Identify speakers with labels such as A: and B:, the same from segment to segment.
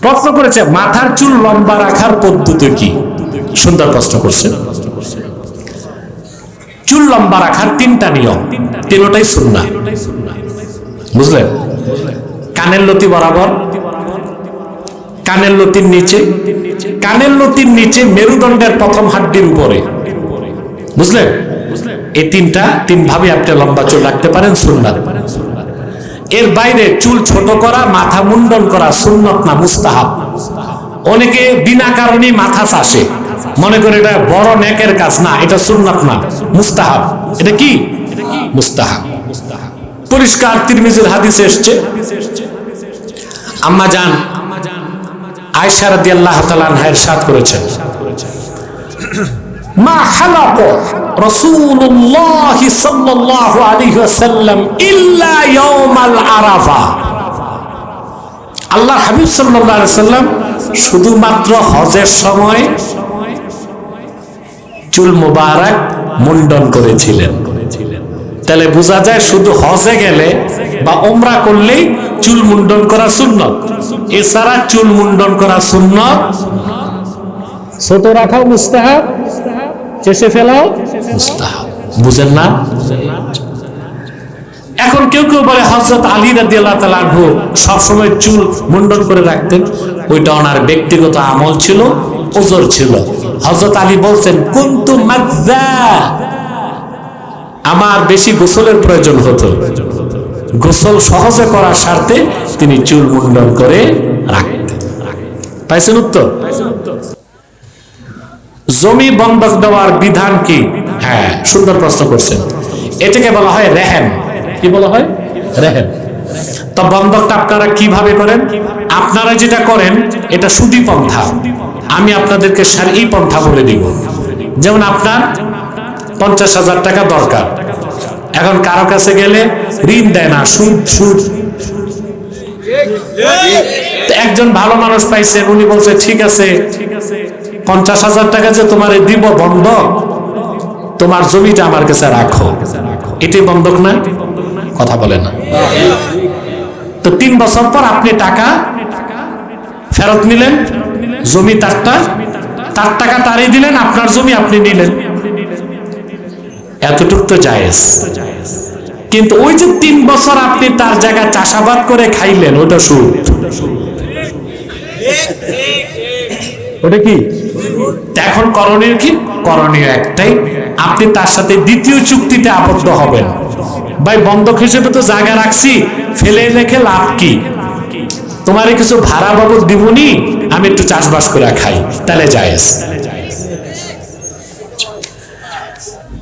A: প্রশ্ন করেছে মাথার চুল লম্বা রাখার পদ্ধতি কি? সুন্দর প্রশ্ন করছেন। চুল লম্বা রাখার তিনটা নিয়ম, তিনটাই সুন্নাহ। বুঝলেন? কানের লতি বরাবর, কানের লতির নিচে, কানের লতির নিচে মেরুদণ্ডের প্রথম হাড্ডির উপরে। বুঝলেন? এই তিন ভাবে আপনি লম্বা চুল রাখতে পারেন, সুন্নাত। এর বাইরে চুল ছোট করা, মাথা মুন্ডন করা সুন্নত না, মুস্তাহাব। অনেকে বিনা কারণে মাথা চাষে, মনে করে এটা বড় নেকের কাজ। না, এটা সুন্নাত না, মুস্তাহাব। এটা কি? মুস্তাহাব। পরিষ্কার তিরমিজির হাদিসে এসেছে, আম্মা জান আয়েশা রাদিয়াল্লাহু তাআলা আনহা ইরশাদ করেছেন, মা হালাকা রাসূলুল্লাহ সাল্লাল্লাহু আলাইহি ওয়াসাল্লাম ইল্লা ইয়াউমাল আরাফা। আল্লাহর হাবিব সাল্লাল্লাহু আলাইহি ওয়াসাল্লাম শুধুমাত্র হজের সময় চুল মুবারক মুন্ডন করেছিলেন। তাহলে বোঝা যায় শুধু হজে গেলে বা উমরা করলেই চুল মুন্ডন করা সুন্নত, এছাড়া চুল মুন্ডন করা সুন্নত, ছোট রাখাও মুস্তাহাব, চেষে ফেলাও মুস্তাহাব। বুঝেন না? এখন কেউ কেউ বলে হযরত আলী রাদিয়াল্লাহু তাআলা আনহু সবসময় চুল মুন্ডন করে রাখতেন। ওইটা ওনার ব্যক্তিগত আমল ছিল, ওজর ছিল। হযরত আলী বলছেন, কুনতু মাযযা, আমার বেশি গোসলের প্রয়োজন হতো, গোসল সহজে করার স্বার্থে তিনি চুল মুন্ডন করে রাখতেন। পাইছেন উত্তর? জমি বন্ধক দেওয়ার বিধান কি? হ্যাঁ, সুন্দর প্রশ্ন করছেন। এটাকে বলা হয় রেহেন। কি বলা হয়? রেহেন। তো বন্ধকটা আপনারা কিভাবে করেন? আপনারা যেটা করেন এটা সুদি পন্থা। আমি আপনাদেরকে এই পন্থা বলে দিব। যেমন আপনার 50,000 টাকা দরকার, এখন কারো কাছে গেলে ঋণ দেয় না, সুদ সুদ। একজন ভালো মানুষ পাইছেন, উনি বলছে ঠিক আছে 50,000 টাকা যে তোমার দিব বন্ধক, তোমার জমিটা আমার কাছে রাখো। এটাই বন্ধক না? কথা বলে না। তো 3 বছর পর আপনি টাকা ফেরত নিলেন, জমি তারটা, তার টাকা তারই দিলেন, আপনার জমি আপনি নিলেন, এতটুক তো জায়েজ। কিন্তু ওই যে 3 বছর আপনি তার জায়গায় চাষাবাদ করে খাইলেন, ওটা সুদ। ওটা কি? এখন করণীয় কি? করণীয় একটাই, আপনি তার সাথে দ্বিতীয় চুক্তিতে আবদ্ধ হবেন। ভাই বন্ধক হিসেবে তো জায়গা রাখছি, ফেলে রেখে লাভ কি? তোমারে কিছু ভাড়া বাবদ দিবনি, আমি একটু চাষবাস করে খাই, তাহলে জায়েজ।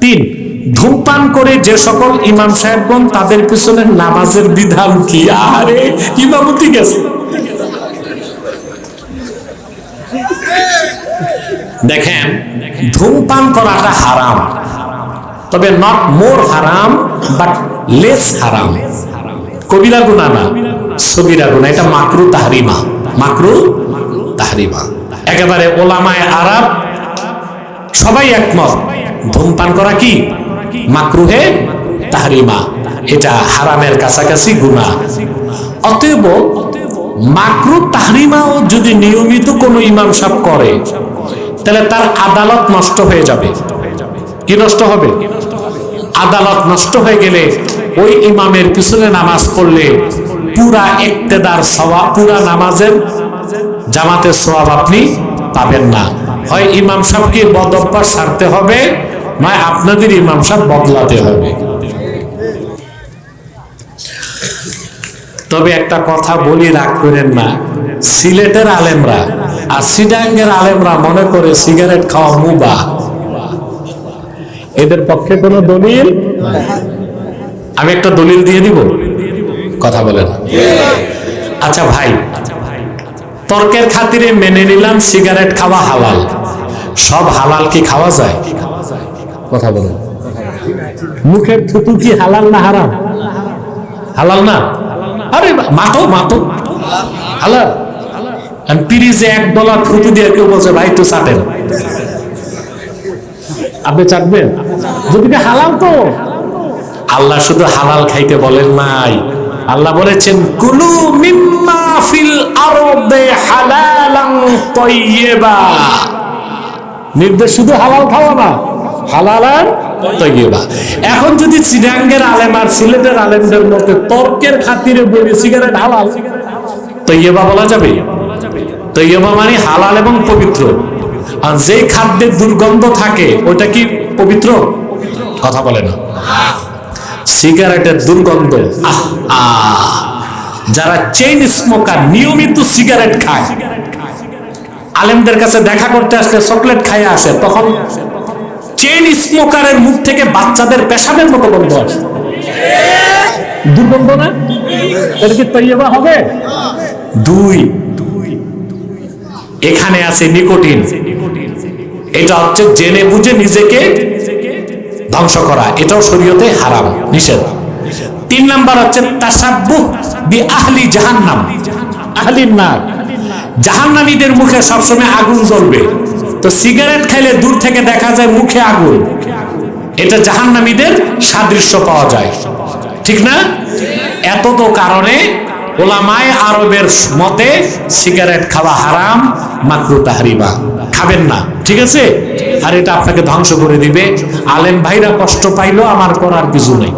A: 3, ধূমপান করে যে সকল ইমাম সাহেবগণ, তাদের পিছনে নামাজের বিধান কি? আরে ইমামতি গেছে। দেখেন, ধূমপান করাটা হারাম, তবে নট মোর হারাম বাট লেস হারাম। কবিরা গুনাহ না, সগীরা গুনাহ। এটা মাকরু তাহরিমা, মাকরু তাহরিমা। একেবারে ওলামায়ে আরব সবাই একমত, ধূমপান করা কি? মাকরুহে তাহরিমা, এটা হারামের কাছাকাছি গুনাহ। অতএব মাকরু তাহরিমাও যদি নিয়মিত কোনো ইমাম সাহেব করে, তাহলে তার আদালত নষ্ট হয়ে যাবে। কি নষ্ট হবে? আদালত নষ্ট হয়ে গেলে ওই ইমামের পিছনে নামাজ পড়লে পুরা ইক্তেদার সওয়াব, পুরা নামাজের জামাতের সওয়াব আপনি পাবেন না। হয় ইমাম সাহেবকে বদ অভ্যাস ছাড়তে হবে, নয় আপনাদের ইমাম সাহেব বদলাতে হবে। তবে একটা কথা বলি, রাগ করেন না, সিলেটের আলেমরা আর চিটাগাঙ্গের আলেমরা মনে করে সিগারেট খাওয়া মুবাহ। এদের পক্ষে কোনো দলিল? আমি একটা দলিল দিয়ে দিব, কথা বলেন। আচ্ছা ভাই, তর্কের খাতিরে মেনে নিলাম সিগারেট খাওয়া হালাল। সব হালাল কি খাওয়া যায়? কথা বলেন। মুখের থুতু কি হালাল না হারাম? হালাল না? আরে মাতো মাতো হালাল। পিরিজে $1 থুতু দিয়ে কেউ বলছে ভাই একটু চাটেন, আপনি চাটবেন? যদি হালাল তো। আল্লাহ শুধু হালাল খাইতে বলেন নাই, আল্লাহ বলেছেন কুলু মিম্মা ফিল আরদে হালালান তাইয়্যিবা, নির্দেশ শুধু হালাল খাওয়া না, হালালান তাইয়্যিবা। এখন যদি চিরাঙ্গের আলেম আর সিলেটের আলেমদের মধ্যে তর্কের খাতিরে বলি সিগারেট হালাল, তাইয়্যিবা বলা যাবে? তাইয়্যিবা মানে হালাল এবং পবিত্র। আর যে খাদ্যের দুর্গন্ধ থাকে ওটা কি পবিত্র? কথা বলে না। সিগারেটের দুর্গন্ধ, যারা চেইন স্মোকার নিয়মিত সিগারেট খায়, আলেমদের কাছে দেখা করতে আসলে চকলেট খায় আসে, তখন চেইন স্মোকারের মুখ থেকে বাচ্চাদের পেশাবের মতো গন্ধ আসে। দুর্গন্ধ না? এটা কি তাইয়্যিবা হবে? দুই, এখানে আছে নিকোটিন। এটা হচ্ছে জেনে বুঝে নিজেকে ধ্বংস করা, এটাও শরীয়তে হারাম, নিষেধ। 3 নাম্বার হচ্ছে তাসাব্বুহ বি আহলি জাহান্নাম, আহলিন নার, জাহান্নামীদের মুখে সবসময় আগুন জ্বলবে। তো সিগারেট খাইলে দূর থেকে দেখা যায় মুখে আগুন, এটা জাহান্নামীদের সাদৃশ্য পাওয়া যায়, ঠিক না? এত তো কারণে ওলামায়ে আরবের মতে সিগারেট খাওয়া হারাম, মাকরুহ তাহরিমা, খাবেন না, ঠিক আছে? আর এটা আপনাকে ধ্বংস করে দিবে। আলেম ভাইরা কষ্ট পাইলো, আমার করার কিছু নেই।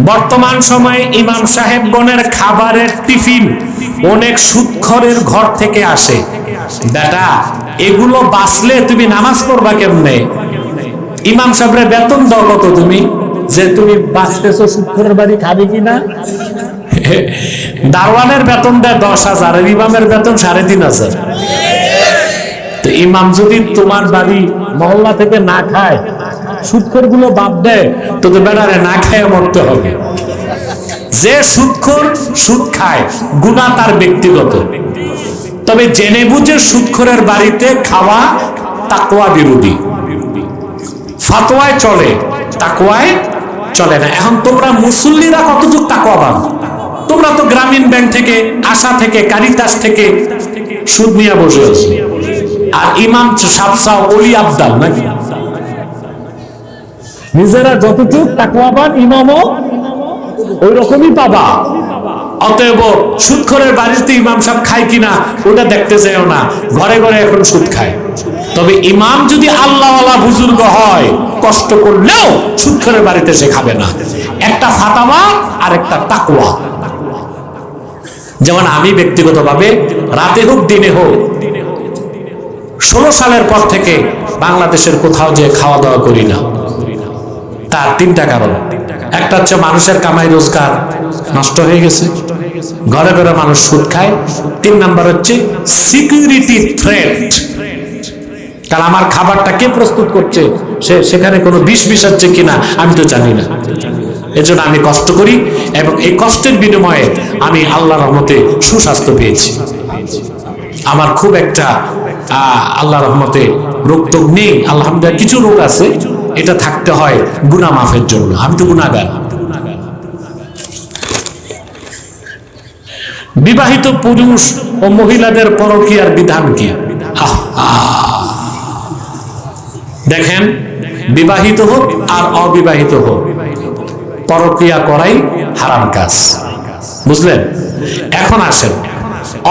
A: বর্তমান সময়ে ইমাম সাহেবগণের খাবারের টিফিন অনেক সুদখোরের ঘর থেকে আসে। বেটা, এগুলো বাঁচলে তুমি নামাজ পড়বা কেমনে? ইমাম সাহেবের বেতন দাও কত তুমি, যে তুমি বাঁচতেছো সুদখোরের বাড়ি খাবে কিনা? দারওয়ানের বেতন দেয় 10,000, আর ইমামের বেতন 3,500। তো ইমাম যদি তোমার বাড়ি মহল্লা থেকে না খায়, সুদখোর গুলো বাদ দেয়, তো বেড়ারে না খায় মরতে হবে। যে সুদখোর সুদ খায়, গুনাহ তার ব্যক্তিগত, তবে জেনে বুঝে সুদখোরের বাড়িতে খাওয়া তাকওয়া বিরোধী। ফাতোয়ায় চলে, তাকওয়ায় চলে না। এখন তোমরা মুসল্লিরা কতটুকু তাকওয়াবান? তোমরা তো গ্রামীণ ব্যাংক থেকে, আশা থেকে, কারিতাস থেকে সুদ নিয়ে বসে আছো, আর ইমাম সাবসা ওলি আবদাল নাকি? নিজেরা যতটুকু তাকওয়াবান, ইমামও ওই রকমই পাবা। অতএব সুদখোরের বাড়িতে ইমাম সাহেব খায় কিনা ওটা দেখতে চাইও না, ঘরে ঘরে এখন সুদ খায়। তবে ইমাম যদি আল্লাহওয়ালা বুজুর্গ হয়, কষ্ট করলেও সুদখোরের বাড়িতে সে খাবে না। একটা ফাতাওয়া আর একটা তাকওয়া। যেমন আমি ব্যক্তিগতভাবে রাতে হোক দিনে হোক 16 সালের পর থেকে বাংলাদেশের কোথাও যে খাওয়া দাওয়া করি না। তার 3টা কারণ। একটা হচ্ছে মানুষের কামাই রোজগার নষ্ট হয়ে গেছে, ঘরে ঘরে মানুষ সুদ খায়। 3 নাম্বার হচ্ছে সিকিউরিটি থ্রেট, কারণ আমার খাবারটা কে প্রস্তুত করছে, সেখানে কোনো বিষ মিশাচ্ছে কিনা আমি তো জানি না। এজন্য আমি কষ্ট করি, এবং এই কষ্টের বিনিময়ে আমি আল্লাহর রহমতে সুস্বাস্থ্য পেয়েছি। আমার খুব একটা আল্লাহর রহমতে রোগ তো নেই, আলহামদুলিল্লাহ। কিছু রোগ আছে, এটা থাকতে হয় গুনাহ মাফের জন্য, আমি তো গুনাহগার। বিবাহিত পুরুষ ও মহিলাদের পরকীয়ার বিধান কি? দেখেন, বিবাহিত হোক আর অবিবাহিত হোক, পরকীয়া করাই হারাম কাজ, বুঝলেন? এখন আসেন,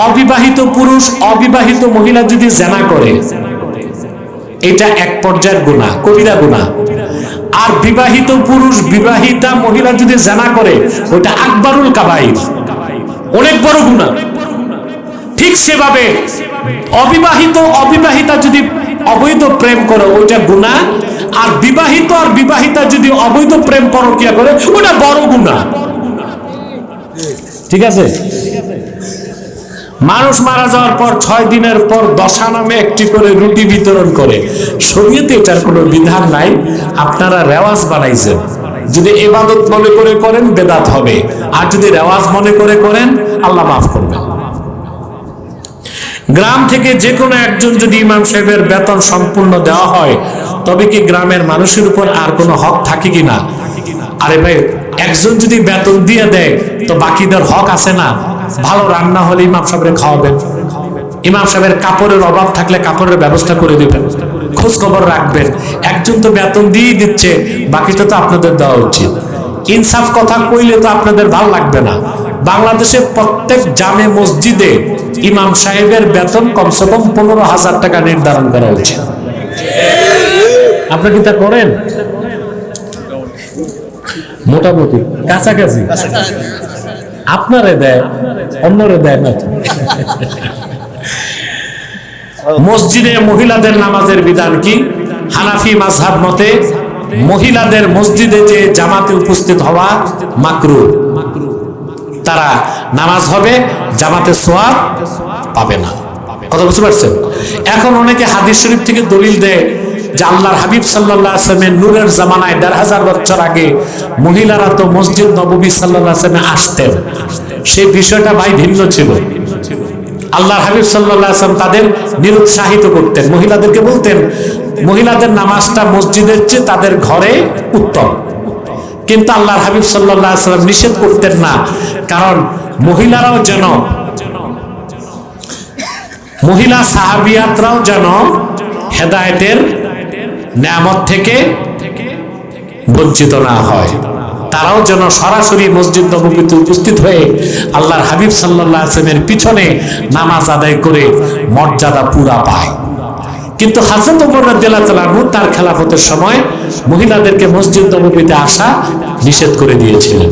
A: অবিবাহিত পুরুষ অবিবাহিত মহিলা যদি জিনা করে, এটা এক পর্যায়ের গুনাহ, কবিরা গুনাহ। আর বিবাহিত পুরুষ বিবাহিতা মহিলা যদি জিনা করে, ওটা আকবারুল কাবাইর, অনেক বড় গুনাহ। ঠিক সেভাবে অবিবাহিতা যদি অবৈধ প্রেম করে, ওটা গুনাহ। আর বিবাহিত আর বিবাহিতা যদি অবৈধ প্রেম পরকীয়া করে, ওটা বড় গুনাহ। ঠিক আছে? মানুষ মারা যাওয়ার পর 6 দিনের পর দশা নামে একটি করে রুটি বিতরণ করে। শরীয়তে এটার কোনো বিধান নাই, আপনারা রেওয়াজ বানাইছেন। যদি ইবাদত মনে করে করেন বেদাত হবে, আর যদি রেওয়াজ মনে করে করেন আল্লাহ মাফ করবেন। গ্রাম থেকে যে কোনো একজন যদি ইমাম সাহেবের বেতন সম্পূর্ণ দেওয়া হয়, তবে কি গ্রামের মানুষের উপর আর কোনো হক থাকে কিনা? আরে ভাই, একজন যদি বেতন দিয়ে দেয় তো বাকিদের হক আছে না? ভালো রান্না হলে ইমাম সাহেবের খাওয়াবেন, ইমাম সাহেবের কাপড়ের অভাব থাকলে কাপড়ের ব্যবস্থা করে দিবেন, খোঁজ খবর রাখবেন। একজন তো বেতন দিয়ে দিচ্ছে, বাকিটা তো আপনাদের দেওয়া উচিত। ইনসাফ কথা কইলে তো আপনাদের ভালো লাগবে না। বাংলাদেশে প্রত্যেক জামে মসজিদে ইমাম সাহেবের বেতন কমসে কম 15,000 টাকা নির্ধারণ করা উচিত। আপনি কি তা করেন? মোটামুটি কাছাকাছি আপনারে দেয়, অন্যরে দেয় না। মসজিদে মহিলাদের নামাজের বিধান কি? হানাফি মাযহাব মতে মহিলাদের মসজিদে যে জামাতে উপস্থিত হওয়া মাকরুহ। তারা নামাজ হবে, জামাতে সওয়াব পাবে না। কথা বুঝতে পারছেন? এখন অনেকে হাদিস শরীফ থেকে দলিল দেয় যে আল্লাহর হাবিব সাল্লাল্লাহু আলাইহি ওয়াসাল্লামের নূরের জামানায় 1500 বছর আগে মহিলারা তো মসজিদ নববী সাল্লাল্লাহু আলাইহি ওয়াসাল্লামে আসতেন। সেই বিষয়টা ভাই ভিন্ন ছিল। আল্লাহর হাবিব সাল্লাল্লাহু আলাইহি ওয়াসাল্লাম তাদের নিরুৎসাহিত করতেন, মহিলাদেরকে বলতেন মহিলাদের নামাজটা মসজিদের চেয়ে তাদের ঘরে উত্তম। কিন্তু আল্লাহর হাবিব সাল্লাল্লাহু আলাইহি ওয়াসাল্লাম নিষেধ করতেন না, কারণ মহিলারাও যেন, মহিলা সাহাবিয়াতরাও যেন হেদায়েতের নেয়ামত থেকে বঞ্চিত না হয়, তারাও যেন সরাসরি মসজিদ নববীতে উপস্থিত হয়ে আল্লাহর হাবিব সাল্লাল্লাহু আলাইহি ওয়াসাল্লামের পিছনে নামাজ আদায় করে মর্যাদা পুরা পায়। কিন্তু হযরত ওমর রাদিয়াল্লাহু তাআলা আনহু তার খেলাফতের সময় মহিলাদেরকে মসজিদ নববীতে আসা নিষেধ করে দিয়েছিলেন।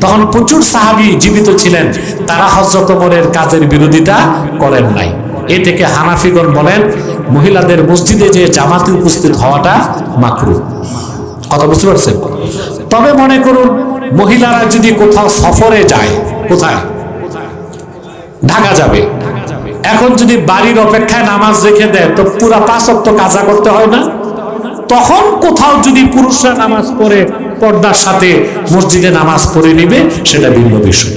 A: তখন প্রচুর সাহাবী জীবিত ছিলেন, তারা হযরত ওমরের কাজের বিরোধিতা করেন নাই। এ থেকে হানাফিগণ বলেন মহিলাদের মসজিদে যে জামাতে উপস্থিত হওয়াটা মাকরুহ। কথা বুঝতে পারছেন? তবে মনে করুন মহিলারা যদি কোথাও সফরে যায়, কোথায়? ঢাকা যাবে, এখন যদি বাড়ির অপেক্ষায় নামাজ রেখে দেয় তো পুরা 5 ওয়াক্ত কাজা করতে হয় না? তখন কোথাও যদি পুরুষরা নামাজ পড়ে পর্দার সাথে মসজিদে নামাজ পড়ে নিবে, সেটা ভিন্ন বিষয়।